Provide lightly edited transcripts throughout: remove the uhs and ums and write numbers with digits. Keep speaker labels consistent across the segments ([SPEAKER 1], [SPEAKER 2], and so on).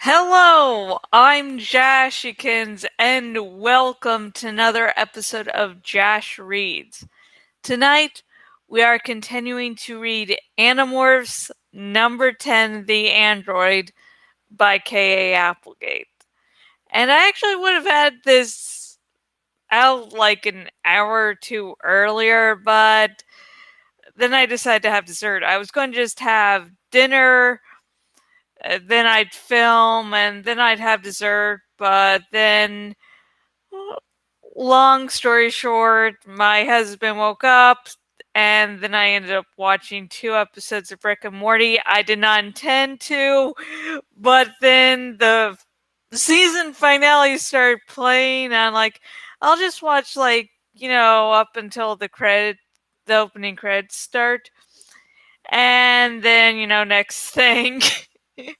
[SPEAKER 1] Hello, I'm Jashikins, and welcome to another episode of Jash Reads. Tonight, we are continuing to read Animorphs number 10, The Android by K.A. Applegate. And I actually would have had this out like an hour or two earlier, but then I decided to have dessert. I was going to just have dinner, then I'd film, and then I'd have dessert, but then, long story short, my husband woke up, and then I ended up watching 2 episodes of Rick and Morty. I did not intend to, but then the season finale started playing, and I'm like, I'll just watch, up until the opening credits start. And then, next thing, the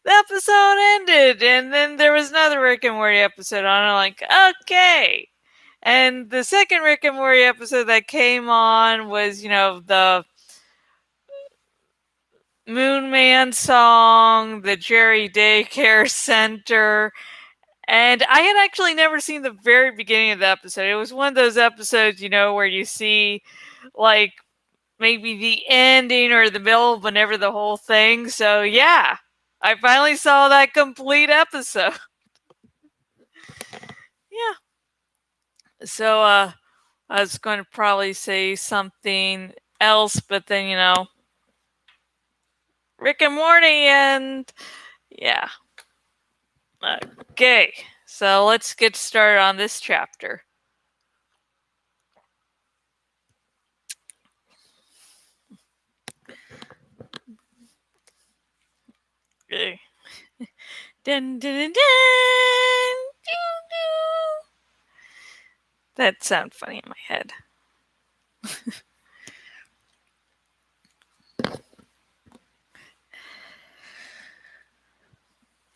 [SPEAKER 1] episode ended, and then there was another Rick and Morty episode on. I'm like, okay. And the second Rick and Morty episode that came on was, the Moon Man song, the Jerry Daycare Center. And I had actually never seen the very beginning of the episode. It was one of those episodes, where you see, like, maybe the ending or the middle, but never the whole thing. So yeah, I finally saw that complete episode. Yeah. So I was going to probably say something else, but then Rick and Morty, and yeah. Okay. So let's get started on this chapter. Okay. Dun, dun, dun, dun, doo, doo. That sounds funny in my head.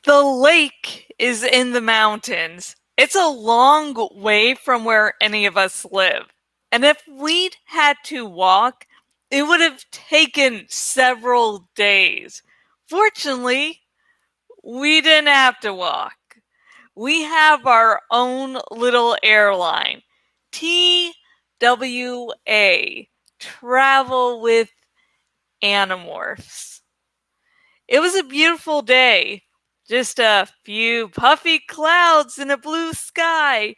[SPEAKER 1] The lake is in the mountains. It's a long way from where any of us live. And if we'd had to walk, it would have taken several days. Fortunately, we didn't have to walk. We have our own little airline. TWA. Travel with Animorphs. It was a beautiful day. Just a few puffy clouds and a blue sky,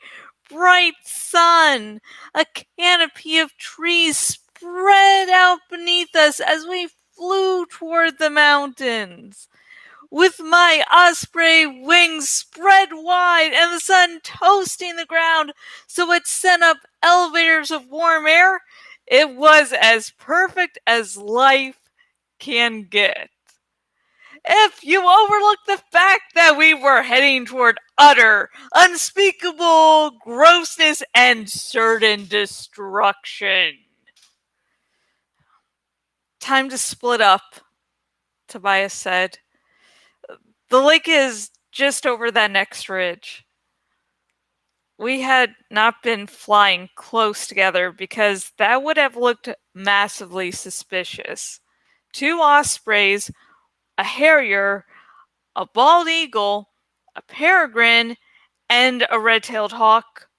[SPEAKER 1] bright sun, a canopy of trees spread out beneath us as we flew toward the mountains. With my osprey wings spread wide and the sun toasting the ground so it sent up elevators of warm air, it was as perfect as life can get. If you overlook the fact that we were heading toward utter, unspeakable grossness and certain destruction. Time to split up, Tobias said. The lake is just over that next ridge. We had not been flying close together because that would have looked massively suspicious. 2 ospreys, a harrier, a bald eagle, a peregrine, and a red-tailed hawk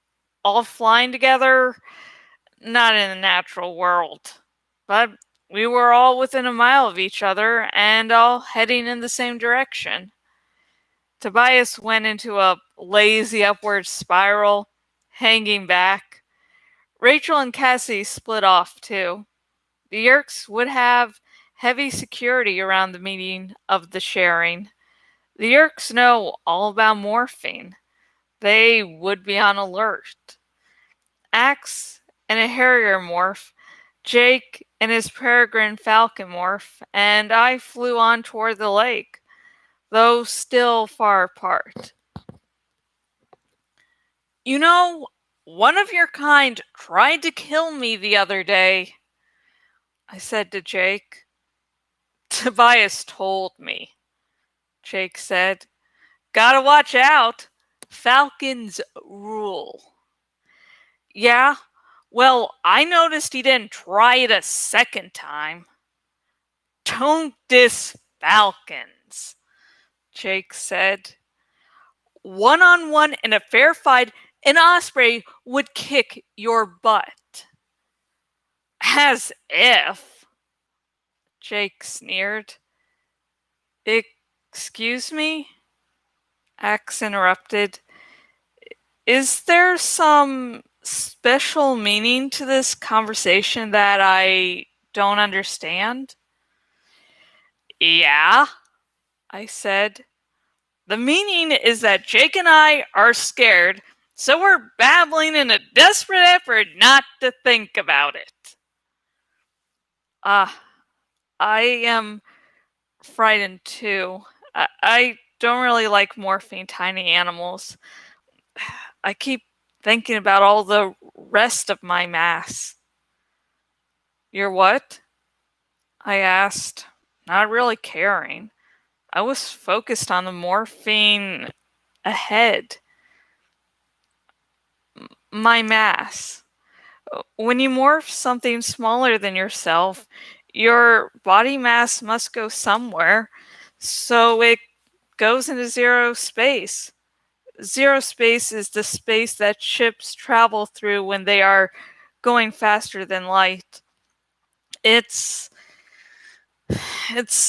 [SPEAKER 1] all flying together? Not in the natural world. But we were all within a mile of each other and all heading in the same direction. Tobias went into a lazy upward spiral, hanging back. Rachel and Cassie split off too. The Yerks would have heavy security around the meeting of the sharing. The Yerks know all about morphine. They would be on alert. Axe and a harrier morph, Jake and his peregrine falcon morph, and I flew on toward the lake, though still far apart. You know, one of your kind tried to kill me the other day, I said to Jake. Tobias told me, Jake said. Gotta watch out. Falcons rule. Yeah, well, I noticed he didn't try it a second time. Don't diss falcons, Jake said. One-on-one in a fair fight, an osprey would kick your butt. As if, Jake sneered. Excuse me? Axe interrupted. Is there some special meaning to this conversation that I don't understand? Yeah, I said. The meaning is that Jake and I are scared, so we're babbling in a desperate effort not to think about it. I am frightened too. I don't really like morphing tiny animals. I keep thinking about all the rest of my mass. Your what? I asked, not really caring. I was focused on the morphine ahead. My mass. When you morph something smaller than yourself, your body mass must go somewhere, so it goes into zero space. Zero space is the space that ships travel through when they are going faster than light. It's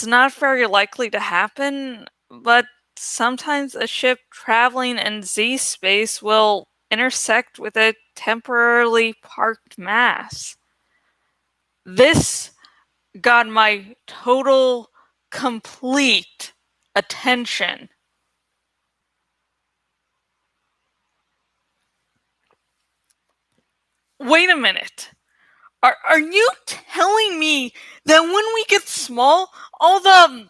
[SPEAKER 1] not very likely to happen, but sometimes a ship traveling in Z space will intersect with a temporarily parked mass. This got my total, complete attention. Wait a minute. Are you telling me that when we get small, all the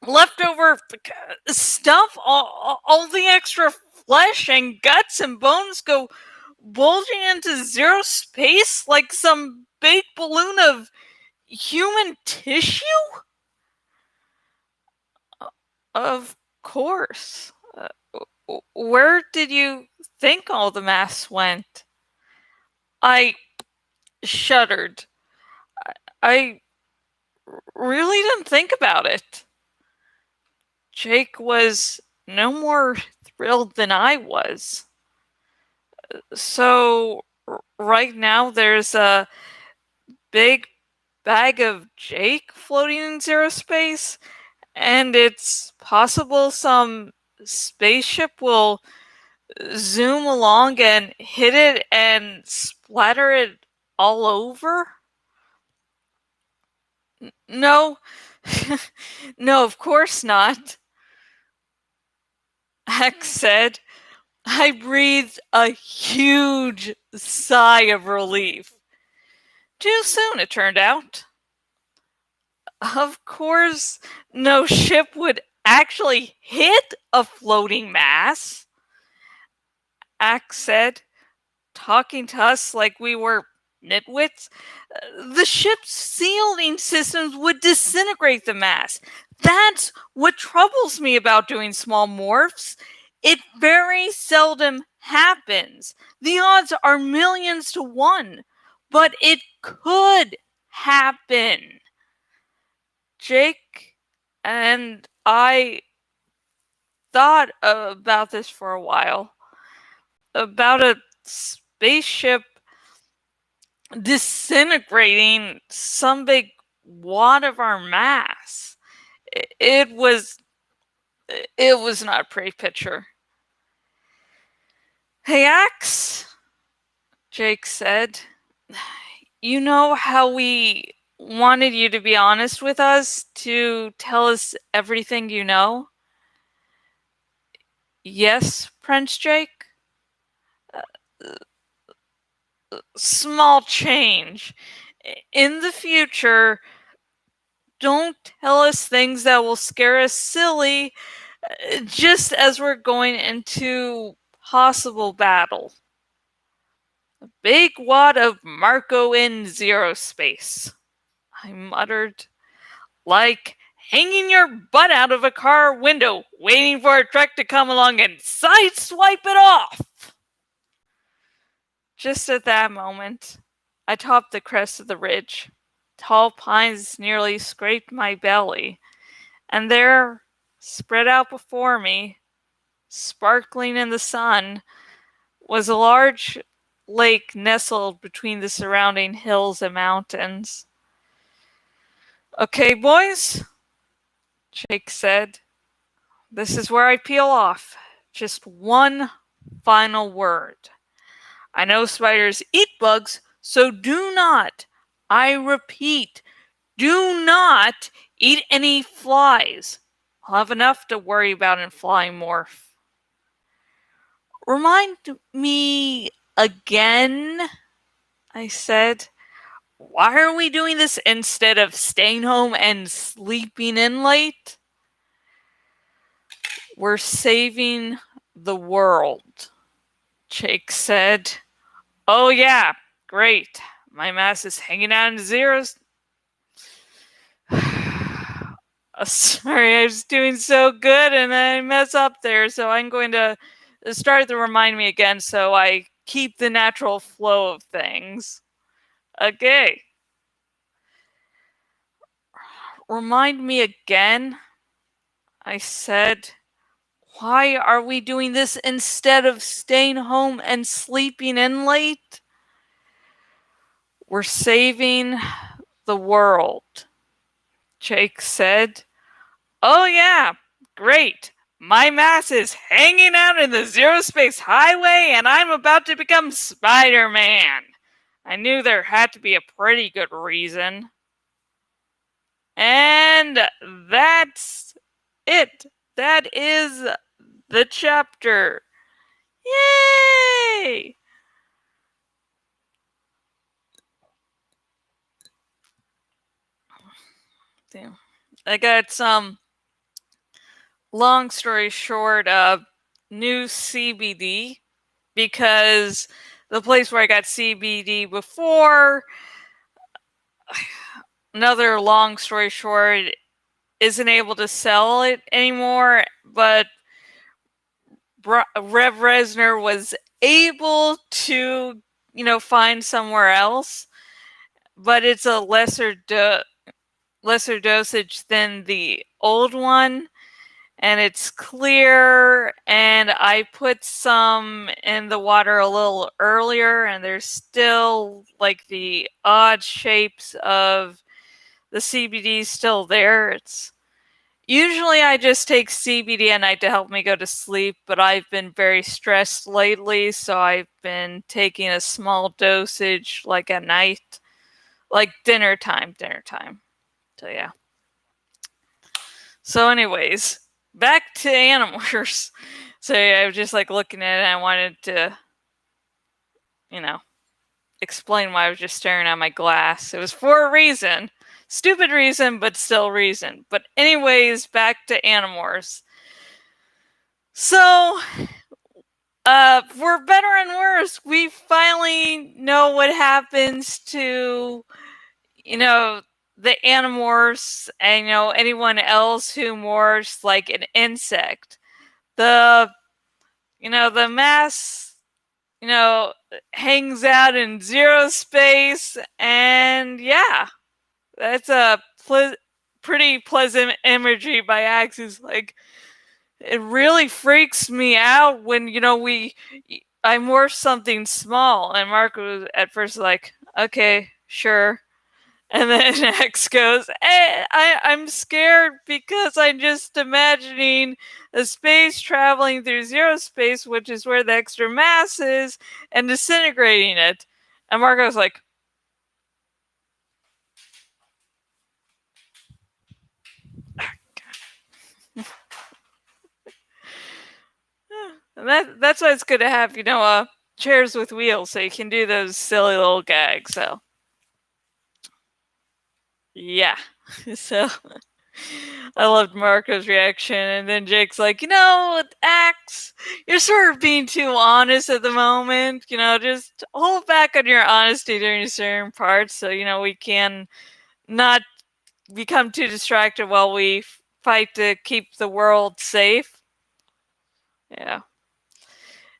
[SPEAKER 1] leftover stuff, all the extra flesh and guts and bones go bulging into zero space like some big balloon of human tissue? Of course. Where did you think all the mass went? I shuddered. I really didn't think about it. Jake was no more thrilled than I was. So, right now there's a big bag of Jake floating in zero space, and it's possible some spaceship will zoom along and hit it and splatter it all over? No, no, of course not, Hex said. I breathed a huge sigh of relief. Too soon, it turned out. Of course, no ship would actually hit a floating mass, Axe said, talking to us like we were nitwits. The ship's sealing systems would disintegrate the mass. That's what troubles me about doing small morphs. It very seldom happens. The odds are millions to one, but it could happen. Jake and I thought about this for a while. About a spaceship disintegrating some big wad of our mass. It was not a pretty picture. Hey, Axe, Jake said. You know how we wanted you to be honest with us, to tell us everything you know? Yes, Prince Jake? Small change. In the future, don't tell us things that will scare us silly just as we're going into possible battle. A big wad of Marco in zero space, I muttered, like hanging your butt out of a car window, waiting for a truck to come along and sideswipe it off. Just at that moment, I topped the crest of the ridge. Tall pines nearly scraped my belly, and there, Spread out before me, sparkling in the sun, was a large lake nestled between the surrounding hills and mountains. Okay, boys, Jake said. This is where I peel off. Just one final word. I know spiders eat bugs, so do not, I repeat, do not eat any flies. I'll have enough to worry about in Flying Morph. Remind me again, I said. Why are we doing this instead of staying home and sleeping in late? We're saving the world, Jake said. Oh yeah, great. My mass is hanging out in zeros. Sorry, I was doing so good and I mess up there, so I'm going to start to remind me again so I keep the natural flow of things. Okay. Remind me again, I said. Why are we doing this instead of staying home and sleeping in late? We're saving the world, Jake said. Oh yeah, great. My mass is hanging out in the zero space highway and I'm about to become Spider-Man. I knew there had to be a pretty good reason. And that's it. That is the chapter. Yay! Damn. I got some, long story short, new CBD because the place where I got CBD before, another long story short, isn't able to sell it anymore, but Rev Resner was able to, find somewhere else, but it's a lesser dosage than the old one, and it's clear, and I put some in the water a little earlier, and there's still like the odd shapes of the CBD still there. It's usually I just take CBD at night to help me go to sleep, but I've been very stressed lately, so I've been taking a small dosage like at night, like dinner time. So yeah. So anyways, back to Animorphs. So yeah, I was just like looking at it and I wanted to, explain why I was just staring at my glass. It was for a reason. Stupid reason, but still reason. But anyways, back to Animorphs. So, for better and worse, we finally know what happens to, the Animorphs and, anyone else who morphs like an insect. The, the mass, hangs out in zero space, and yeah, that's a pretty pleasant imagery by Axis. Like, it really freaks me out when I morph something small, and Mark was at first like, okay, sure. And then X goes, hey, I'm scared because I'm just imagining a space traveling through zero space, which is where the extra mass is, and disintegrating it. And Marco's like, and that's why it's good to have, chairs with wheels so you can do those silly little gags. So, yeah. So, I loved Marco's reaction, and then Jake's like, Axe, you're sort of being too honest at the moment. Just hold back on your honesty during certain parts so, we can not become too distracted while we fight to keep the world safe. Yeah.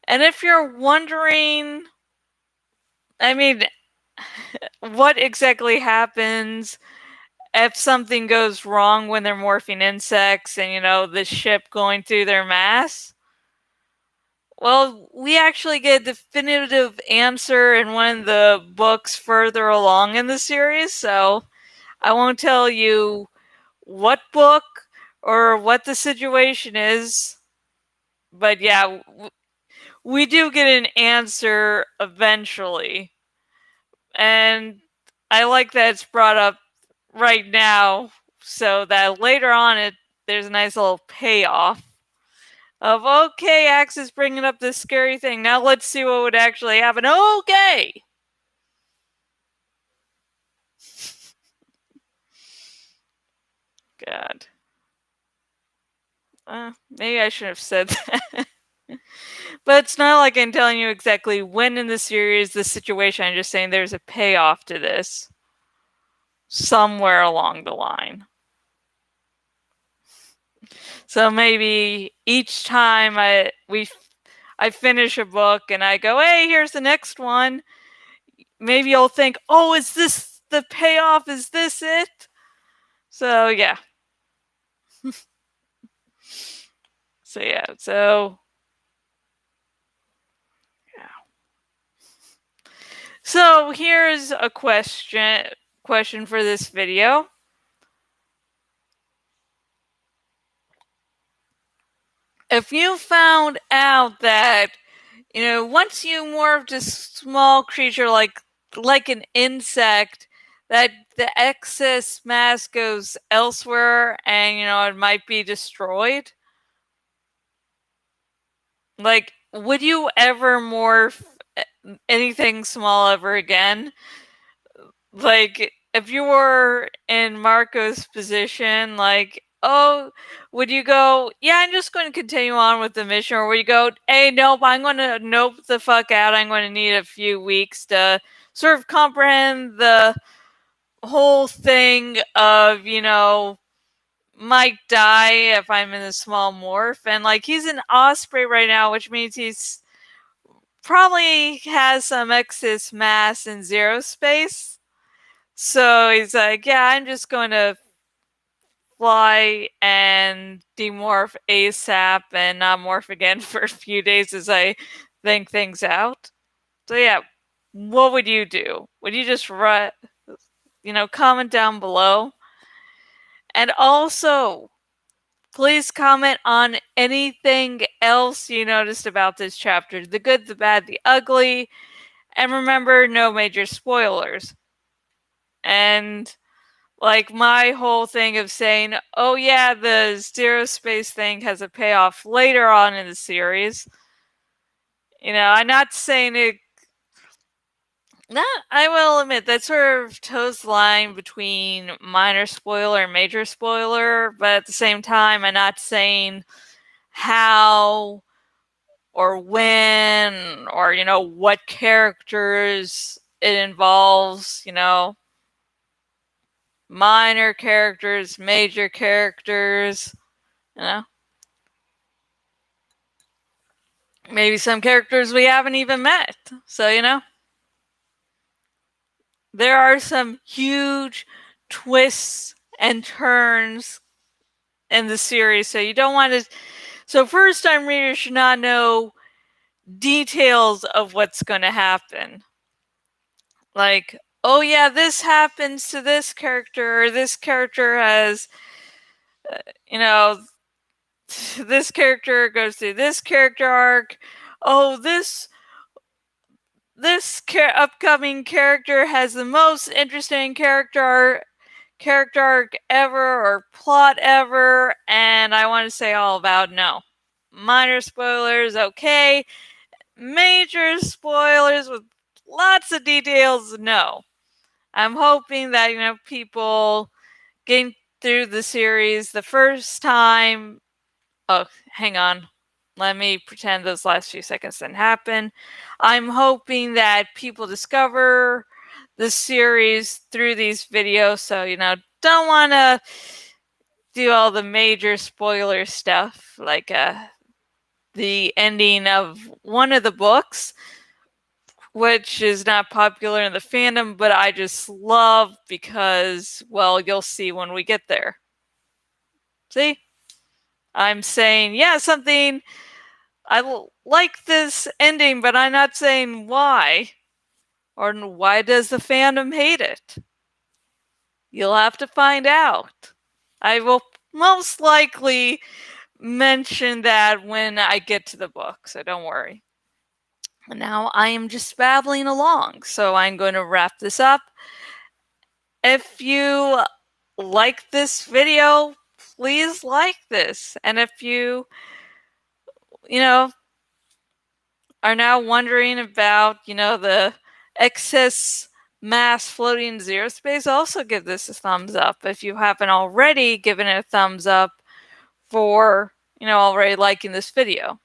[SPEAKER 1] And if you're wondering, I mean, what exactly happens if something goes wrong when they're morphing insects and, the ship going through their mass. Well, we actually get a definitive answer in one of the books further along in the series, so I won't tell you what book or what the situation is, but yeah, we do get an answer eventually. And I like that it's brought up right now so that later on there's a nice little payoff of, okay, Axe is bringing up this scary thing. Now let's see what would actually happen. Okay. God. Maybe I shouldn't have said that. But it's not like I'm telling you exactly when in the series, the situation. I'm just saying there's a payoff to this somewhere along the line. So maybe each time I finish a book and I go, hey, here's the next one. Maybe you'll think, oh, is this the payoff? Is this it? So yeah. So here's a question for this video. If you found out that, once you morphed a small creature like an insect, that the excess mass goes elsewhere and, it might be destroyed. Like, would you ever morph anything small ever again? Like, if you were in Marco's position, like, oh, would you go, yeah, I'm just going to continue on with the mission? Or would you go, hey, nope, I'm going to nope the fuck out. I'm going to need a few weeks to sort of comprehend the whole thing of, might die if I'm in a small morph. And, like, he's an osprey right now, which means he's probably has some excess mass in zero space. So he's like, yeah, I'm just going to fly and demorph ASAP and not morph again for a few days as I think things out. So yeah, what would you do? Would you just comment down below? And also, please comment on anything else you noticed about this chapter. The good, the bad, the ugly. And remember, no major spoilers. And like my whole thing of saying, oh yeah, the zero space thing has a payoff later on in the series. I'm not saying it. I will admit that sort of toes the line between minor spoiler and major spoiler, but at the same time, I'm not saying how or when or what characters it involves. Minor characters, major characters. Maybe some characters we haven't even met. So, there are some huge twists and turns in the series. So you don't want to. So first time readers should not know details of what's going to happen. Like, oh yeah, this happens to this character, or this character has, this character goes through this character arc. Oh, this upcoming character has the most interesting character arc ever or plot ever, and I want to say all about no. Minor spoilers, okay. Major spoilers with lots of details, no. I'm hoping that, people getting through the series the first time. Oh, hang on. Let me pretend those last few seconds didn't happen. I'm hoping that people discover the series through these videos. So, don't want to do all the major spoiler stuff like the ending of one of the books. which is not popular in the fandom, but I just love because, well, you'll see when we get there. See? I'm saying, yeah, something, like this ending, but I'm not saying why. Or why does the fandom hate it? You'll have to find out. I will most likely mention that when I get to the book, so don't worry. Now I am just babbling along, so I'm going to wrap this up. If you like this video, please like this. And if you know, are now wondering about, the excess mass floating in zero space, also give this a thumbs up. If you haven't already given it a thumbs up for, already liking this video.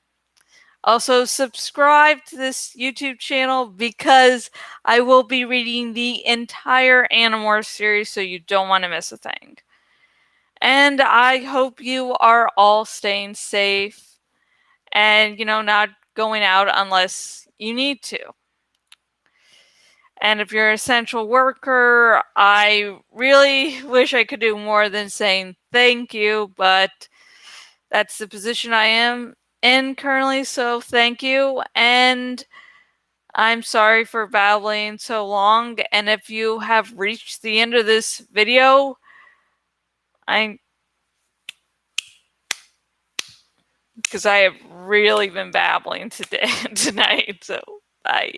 [SPEAKER 1] Also, subscribe to this YouTube channel because I will be reading the entire Animorphs series, so you don't want to miss a thing. And I hope you are all staying safe and, not going out unless you need to. And if you're an essential worker, I really wish I could do more than saying thank you, but that's the position I am in currently, so thank you. And I'm sorry for babbling so long. And if you have reached the end of this video, because I have really been babbling today tonight, so bye.